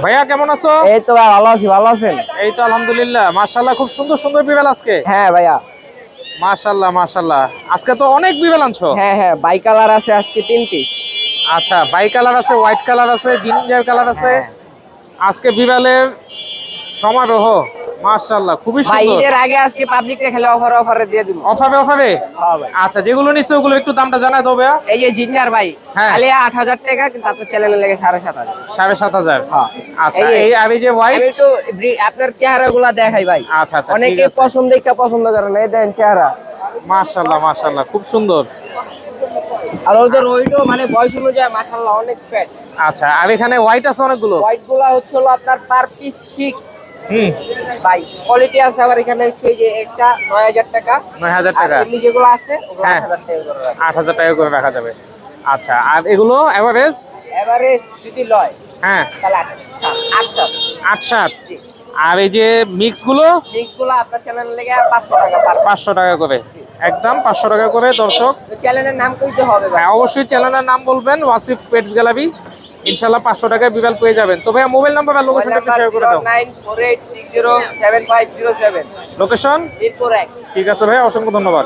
ভাইয়া কেমন আছো? এই তো ভাই ভালো আছি, ভালো আছেন? এই তো আলহামদুলিল্লাহ, মাশাআল্লাহ, খুব সুন্দর সুন্দর বিড়াল আজকে। হ্যাঁ ভাইয়া। মাশাআল্লাহ মাশাআল্লাহ, আজকে তো অনেক বিড়াল আনছো। হ্যাঁ হ্যাঁ, বাই কালার আছে আজকে 3 পিস। আচ্ছা, বাই কালার আছে, হোয়াইট কালার আছে, জিঞ্জার কালার আছে। হ্যাঁ আজকে বিড়ালের সমারোহ। মাশাআল্লাহ, খুবই ভাই, সুন্দর। ঈদের আগে আজকে পাবলিকরে খেলে অফারে দিয়ে দিব। অফারে অফারে। হ্যাঁ ভাই। আচ্ছা, যেগুলো নিচ্ছে ওগুলো একটু দামটা জানাই দাও ভাইয়া। এই যে জিঞ্জার ভাই, হ্যাঁ। খালি 8,000 টাকা, কিন্তু আপনার চ্যানেলে লেগে 7,500। 7,500। হ্যাঁ। আচ্ছা, যে এই আর এই যে হোয়াইট। আমি একটু আপনার চেহারাগুলা দেখাই ভাই। আচ্ছা আচ্ছা, ঠিক অনেকে আছে। পছন্দ করে না, এই দেন চেহারা। মাশাআল্লাহ মাশাআল্লাহ, খুব সুন্দর। আর ওদের ওইটো মানে বয়স অনুযায়ী মাশাআল্লাহ অনেক ফ্যাট। আচ্ছা, আর এখানে হোয়াইট আছে অনেকগুলো। হোয়াইট গুলা হচ্ছে হলো আপনার পার পিস ফিক্স হুম। ভাই। কোয়ালিটি আছে আবার এখানে, হচ্ছে যে একটা 9,000 টাকা। 9,000 টাকা। আর এমনি যেগুলো আছে ওগুলো হ্যাঁ। 8,000 টাকা করে রাখা। 8,000 টাকা করে রাখা যাবে। আচ্ছা, আর এগুলো এভারেজ? এভারেজ যদি লয় হ্যাঁ। তাহলে 8,000। 8,700। আর এই যে মিক্স গুলো? মিক্স গুলো আপনার চ্যানেলে লেগে 500 টাকা পার। 500 টাকা করে, একদম 500 টাকা করে। দর্শক, চ্যানেলের নাম কইতে হবে ভাই। হ্যাঁ, অবশ্যই চ্যানেলের নাম বলবেন, ওয়াসিফ পেটস গ্যালারি। ইনশাল্লাহ 500 টাকায় বিড়াল পেয়ে যাবেন। তো ভাইয়া, মোবাইল নাম্বার আর লোকেশনটা একটু শেয়ার করে দাও। 0948607507। লোকেশন? মিরপুর 1। ঠিক আছে ভাইয়া, অসংখ্য ধন্যবাদ।